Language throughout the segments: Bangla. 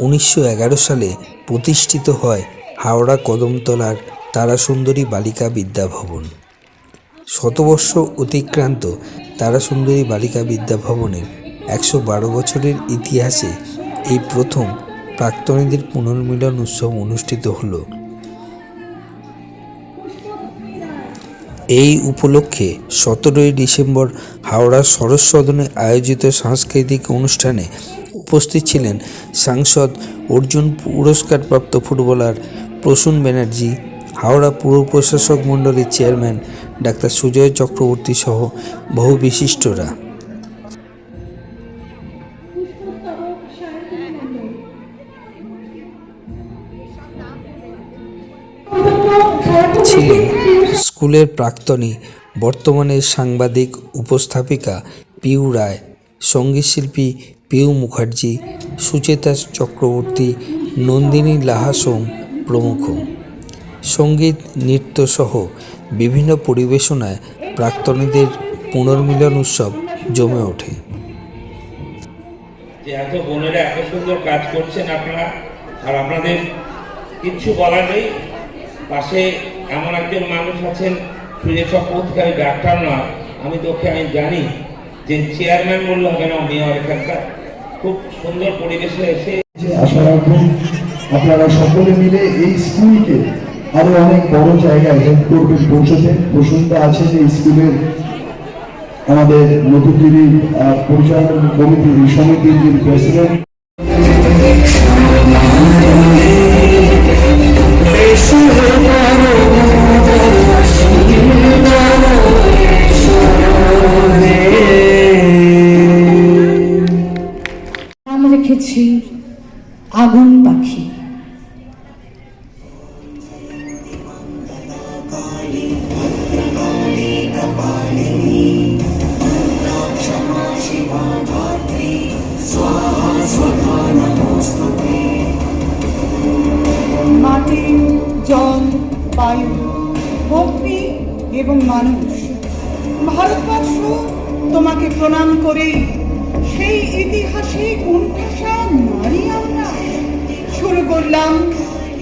1911 সালে প্রতিষ্ঠিত হয় হাওড়া কদমতলার তারাসুন্দরী বালিকা বিদ্যাভবন। শতবর্ষ অতিক্রান্ত তারাসুন্দরী বালিকা বিদ্যাভবনের 112 বছরের ইতিহাসে এই প্রথম প্রাক্তনীদের পুনর্মিলন উৎসব অনুষ্ঠিত হল। এই উপলক্ষে 17 ডিসেম্বর হাওড়ার সরস সদনে আয়োজিত সাংস্কৃতিক অনুষ্ঠানে উপস্থিত ছিলেন সাংসদ, অর্জুন পুরস্কারপ্রাপ্ত ফুটবলার প্রসূন ব্যানার্জি, হাওড়া পুর প্রশাসক মণ্ডলীর চেয়ারম্যান ডাক্তার সুজয় চক্রবর্তী সহ বহু বিশিষ্টরা। ছিলেন স্কুলের প্রাক্তনী, বর্তমানের সাংবাদিক উপস্থাপিকা পিউ রায়, সঙ্গীতশিল্পী পিউ মুখার্জি, সুচেতা চক্রবর্তী, নন্দিনী লাহা সোম প্রমুখ। সঙ্গীত, নৃত্য সহ বিভিন্ন পরিবেশনায় প্রাক্তনীদের পুনর্মিলন উৎসব জমে ওঠে। যে এত বোনেরা এত সুন্দর কাজ করছেন আপনারা, আর আপনাদের কিচ্ছু বলার নেই। পাশে এমন একজন মানুষ আছেন, সুজয় চক্রবর্তী, আমি ডাক্তার নয়, আমি জানি যে চেয়ারম্যান বললে হবে না, মেয়র এখানকার। খুব সুন্দর পরিবেশে এসে আশা রাখবো আপনারা সকলে মিলে এই স্কুলকে আরো অনেক বড় জায়গায় হেল্প করবেন পৌঁছতে। প্রসূনদা আছেন এই স্কুলের আমাদের নতুন যিনি পরিচালনা সমিতির যিনি প্রেসিডেন্ট। নাম রেখেছি আগুন পাখি। মাটি, জল, বায়ু, অগ্নি এবং মানুষ, ভারতবর্ষ তোমাকে প্রণাম করে সেই ইতিহাসে কোণঠাসা নারী আমরা শুরু করলাম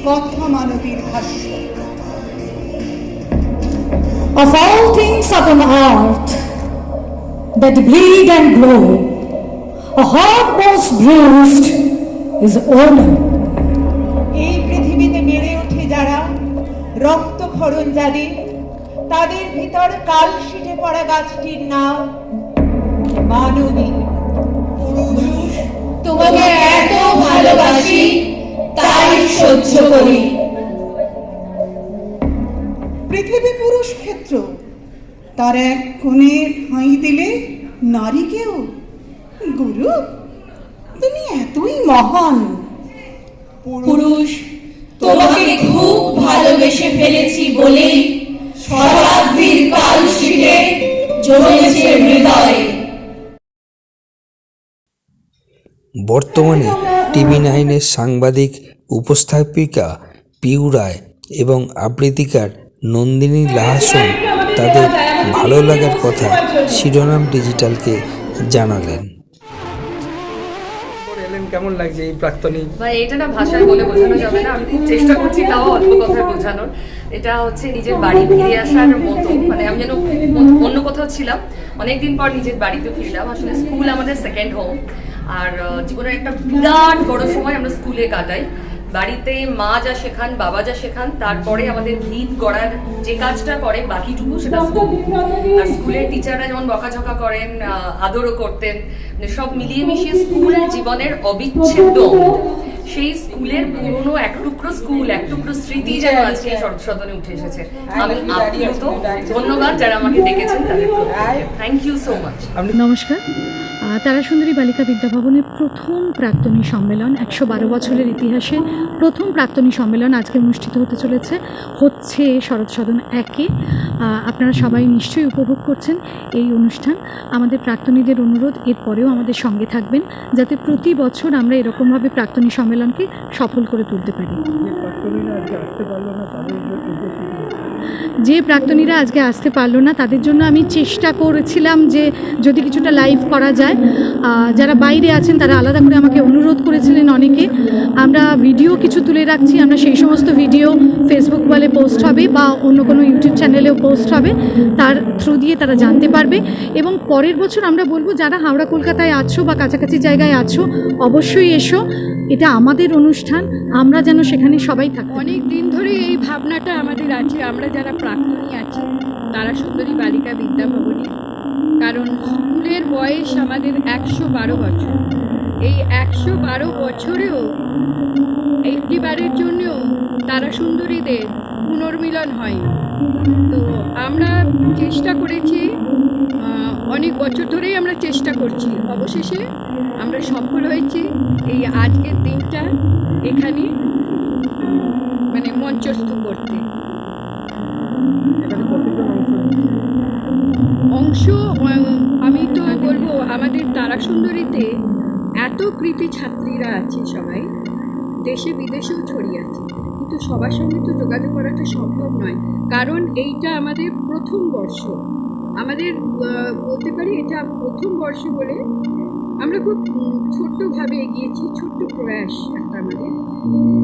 কথা মানবীর ভাষ্য। Of all things upon earth that bleed and glow, a heart most bruised is honor. এই পৃথিবীতে বেড়ে ওঠে যারা, রক্তক্ষরণ যাদের, তাদের ভিতর কাল শিটে পড়া গাছটির নাম মানবী। পুরুষ, তোমাকে এত ভালোবাসি তাই সহ্য করি। পৃথিবী পুরুষ ক্ষেত্র, তার এক কোণে ঠাঁই দিলে নারীকেও। গুরু, তুমি এতই মহান। পুরুষ, তোমাকে খুব ভালোবেসে ফেলেছি বলেই শতাব্দীর কাল শিটে জমেছে হৃদয়। বর্তমানে TV9-এর সাংবাদিক উপস্থাপিকা পিউ রায় এবং আবৃত্তিকার নন্দিনী লাহা সোম তাদের ভালো লাগার কথা শিরোনাম ডিজিটালকে জানালেন। কেমন লাগছে এই প্রাক্তনী? এটা না ভাষায় বলে বোঝানো যাবে না, আমি খুব চেষ্টা করছি তাও অল্প কথায় বোঝানোর। এটা হচ্ছে নিজের বাড়ি ফিরে আসার মতো, মানে আমি যেন অন্য কোথাও ছিলাম, অনেকদিন পর নিজের বাড়িতে ফিরলাম। আসলে স্কুল আমাদের সেকেন্ড হোম, আর জীবনের একটা বিরাট বড় সময় আমরা স্কুলে কাটাই। বাড়িতে মা যা শেখান, বাবা যা শেখান, তারপরে আমাদের ভিত গড়ার যে কাজটা করে বাকিটুকু সেটা স্কুল। আর স্কুলের টিচাররা যেমন বকাঝকা করেন, আদরও করতেন, মানে সব মিলিয়ে মিশিয়ে স্কুল জীবনের অবিচ্ছেদ্য। সেই স্কুলের পুরনো এক টুকরো স্কুল, এক টুকরো স্মৃতি যেন আজকে শরৎ সদনে উঠে এসেছে। আমি আপ্লুত, ধন্যবাদ যারা আমাকে ডেকেছেন তাদের, থ্যাংক ইউ সো মাচ। নমস্কার। তারাসুন্দরী বালিকা বিদ্যাভবনের প্রথম প্রাক্তনী সম্মেলন, 112 বছরের ইতিহাসে প্রথম প্রাক্তনী সম্মেলন আজকে অনুষ্ঠিত হতে হচ্ছে শরৎ সদন 1-এ। আপনারা সবাই নিশ্চয়ই উপভোগ করছেন এই অনুষ্ঠান। আমাদের প্রাক্তনীদের অনুরোধ, এরপরেও আমাদের সঙ্গে থাকবেন, যাতে প্রতি বছর আমরা এরকমভাবে প্রাক্তনী সম্মেলনকে সফল করে তুলতে পারি। যে প্রাক্তনীরা আজকে আসতে পারলো না তাদের জন্য আমি চেষ্টা করেছিলাম যে যদি কিছুটা লাইভ করা যায়। যারা বাইরে আছেন তারা আলাদা করে আমাকে অনুরোধ করেছিলেন অনেকে। আমরা ভিডিও কিছু তুলে রাখছি, আমরা সেই সমস্ত ভিডিও ফেসবুক ওয়ালে পোস্ট হবে বা অন্য কোনো ইউটিউব চ্যানেলেও পোস্ট হবে, তার থ্রু দিয়ে তারা জানতে পারবে। এবং পরের বছর আমরা বলবো যারা হাওড়া কলকাতায় আছো বা কাছাকাছি জায়গায় আছো অবশ্যই এসো, এটা আমাদের অনুষ্ঠান, আমরা যেন সেখানে সবাই থাকি। অনেক দিন ধরে এই ভাবনাটা আমাদের আছে, আমরা যারা প্রাক্তনী আছি তারা সুন্দরী বালিকা বিদ্যাভবনে, কারণ স্কুলের বয়স আমাদের 112 বছর। এই 112 বছরেও একটিবারের জন্যও তারা সুন্দরীদের পুনর্মিলন হয়। তো আমরা চেষ্টা করেছি, অনেক বছর ধরেই আমরা চেষ্টা করছি, অবশেষে আমরা সফল হয়েছি এই আজকের দিনটা এখানে মানে মঞ্চস্থ করতে। অংশ আমি তো বলবো আমাদের তারা সুন্দরীতে এত কৃতি ছাত্রীরা আছে, সবাই দেশে বিদেশেও ছড়িয়ে আছে, কিন্তু সবার সঙ্গে তো যোগাযোগ করাটা সম্ভব নয়, কারণ এইটা আমাদের প্রথম বর্ষ। আমাদের বলতে পারি এটা প্রথম বর্ষ বলে আমরা খুব ছোট্টভাবে এগিয়েছি, ছোট্ট প্রয়াস একটা আমাদের।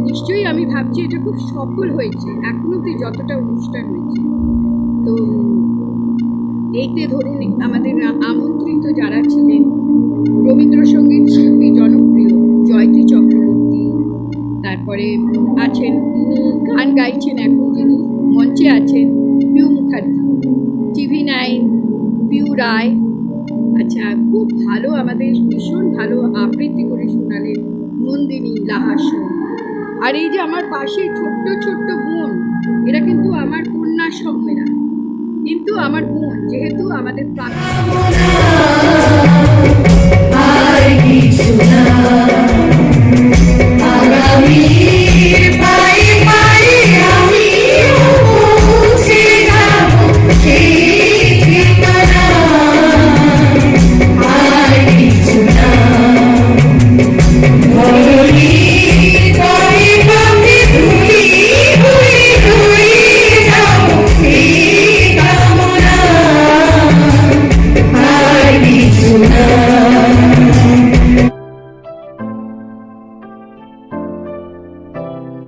নিশ্চয়ই আমি ভাবছি এটা খুব সফল হয়েছে এখনো অবধি যতটা অনুষ্ঠান হয়েছে। তো এইতে ধরুন আমাদের আমন্ত্রিত যারা ছিলেন, রবীন্দ্রসঙ্গীত শিল্পী জনপ্রিয় জয়তী চক্রবর্তী, তারপরে আছেন তিনি গান গাইছেন এখন যিনি মঞ্চে আছেন পিউ মুখার্জি, TV9 পিউ রায়, আচ্ছা খুব ভালো আমাদের ভীষণ ভালো আবৃত্তি করে শোনালেন নন্দিনী লাহাস। আর এই যে আমার পাশে ছোট্ট ছোট্ট বোন, এরা কিন্তু আমার কন্যা সঙ্গেরা, কিন্তু আমার বোন যেহেতু আমাদের আমি